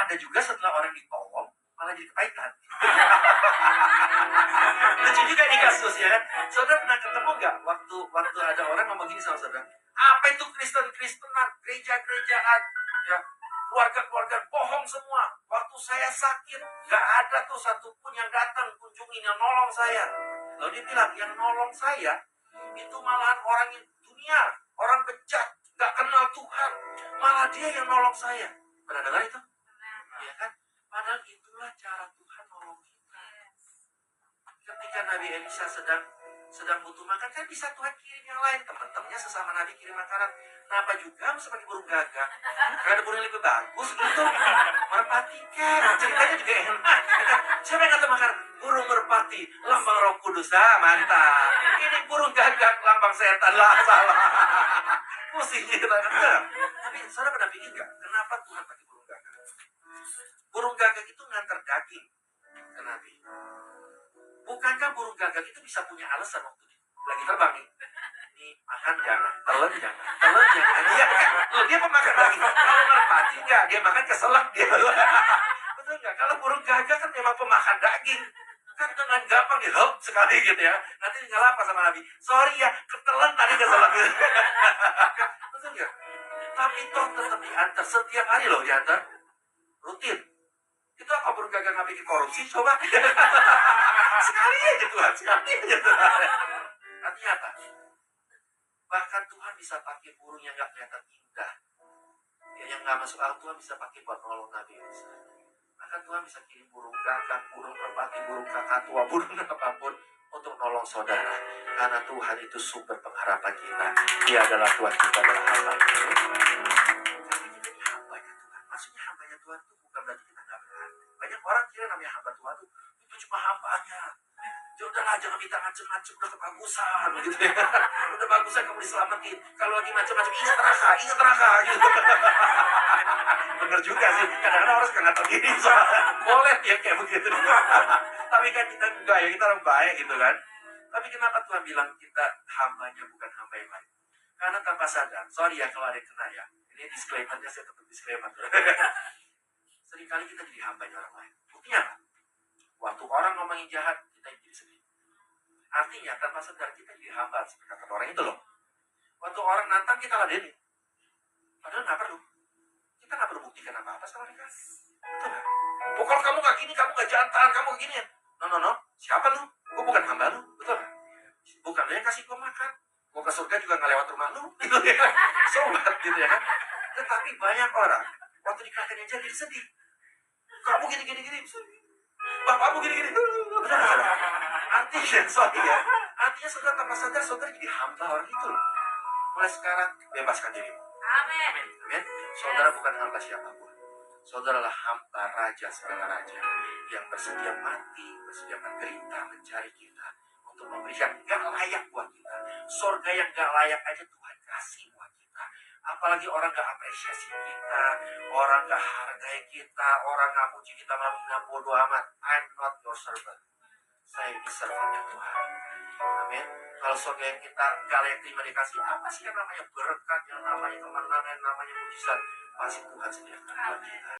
ada juga setelah orang ditolong malah jadi kepahitan. Lucu juga nih kasusnya kan. Saudara pernah ketemu nggak waktu ada orang ngomong gini sama saudara, apa itu Kristen-Kristenan, gereja-gerejaan, ya keluarga-keluarga bohong semua. Waktu saya sakit nggak ada tuh satupun yang datang kunjungin yang nolong saya. Lalu dia bilang yang nolong saya itu malahan orang yang dunia, orang bejat, nggak kenal Tuhan, malah dia yang nolong saya. Pernah dengar itu? Ya kan? Padahal itulah cara Tuhan nolong kita. Ketika Nabi Elisa sedang butuh makan, kan bisa Tuhan kirim yang lain. Teman-temannya sesama Nabi kirim makanan. Kenapa juga harus pakai burung gagak? Karena ada burung yang lebih bagus gitu. Merpati kan, ceritanya juga enak. Siapa yang kata makan? Burung merpati, lambang Roh Kudus. Ah, mantap. Ini burung gagak, lambang setan. Lah, salah. Pusing gitu. Tapi saudara pernah pikir nggak? Kenapa Tuhan pakai burung gagak? Burung gagak itu ngantar daging ke Nabi. Bukankah burung gagak itu bisa punya alasan waktu lagi terbang nih? Nih, makan jangan, telan jangan. Iya kan? Loh, dia pemakan daging. Kalau merpati enggak, dia makan keselak dia. Betul nggak? Kalau burung gagak kan memang pemakan daging. Kan dengan gampang dihop sekali gitu ya. Nanti tinggal apa sama Nabi? Sorry ya, ketelan tadi keselak gitu. Betul nggak? Tapi toh tetap diantar setiap hari loh, diantar rutin. Itu apa burung gagak nggak bikin korupsi? Coba. Sekali aja Tuhan, sekali aja Tuhan. Artinya apa? Bahkan Tuhan bisa pakai burung yang nggak kelihatan indah, ya, yang nggak masuk akal, Tuhan bisa pakai buat nolong Nabi Musa. Bahkan Tuhan bisa kirim burung gagak, burung merpati, burung kakak tua, burung apapun untuk nolong saudara. Karena Tuhan itu sumber pengharapan kita. Dia adalah Tuhan, kita adalah hamba. Tapi kita ini hambanya Tuhan. Maksudnya hambanya Tuhan itu bukan berarti kita nggak berani. Banyak orang kira namanya hamba Tuhan itu cuma hambanya. Ya udahlah, jangan minta macam-macam, udah kebagusan gitu ya. Udah bagusan kamu diselamatin. Kalau lagi macam-macam, ingat neraka gitu. Bener juga sih, kadang-kadang orang suka nggak tahu diri, boleh ya kayak begitu. Tapi kan kita enggak ya, kita orang baik gitu kan. Tapi kenapa Tuhan bilang kita hambanya bukan hamba yang lain? Karena tanpa sadar, sorry ya kalau ada yang kena ya, ini disclaimer-nya saya tetap disclaimer. Seringkali kita jadi hambanya orang lain. Buktinya apa? Waktu orang ngomongin jahat, kita jadi sedih. Artinya tanpa sadar kita jadi hamba seperti kata orang itu loh. Waktu orang nantang kita ladenin. Padahal nggak perlu. Kita nggak perlu buktikan apa-apa sama mereka. Betul nggak? Pokoknya kamu nggak gini, kamu nggak jantan, kamu gini. No. Siapa lu? Gue bukan hamba lu. Betul nggak? Bukan lu yang kasih gue makan. Gue ke surga juga nggak lewat rumah lu. Gitu ya. Sobat gitu ya kan. Tetapi banyak orang waktu dikatain aja jadi sedih. Kamu gini. Bapakmu gini. Artinya, sorry ya. Artinya saudara tanpa sadar, saudara jadi hamba orang itu. Mulai sekarang, bebaskan dirimu. Amin. Saudara bukan hamba siapapun. Saudara adalah hamba raja segala raja. Yang bersedia mati, bersedia menderita, mencari kita. Untuk memberikan gak layak buat kita. Surga yang gak layak aja Tuhan kasih buat kita. Apalagi orang gak apresiasi kita, orang gak hargai kita, orang gak puji kita, malah bodo amat. I'm not your servant. Saya ini servantnya Tuhan. Amin. Kalau surga yang kita gak layak terima dikasih, apa sih yang namanya berkat, yang namanya kemenangan, yang namanya mujizat, pasti Tuhan sediakan buat kita.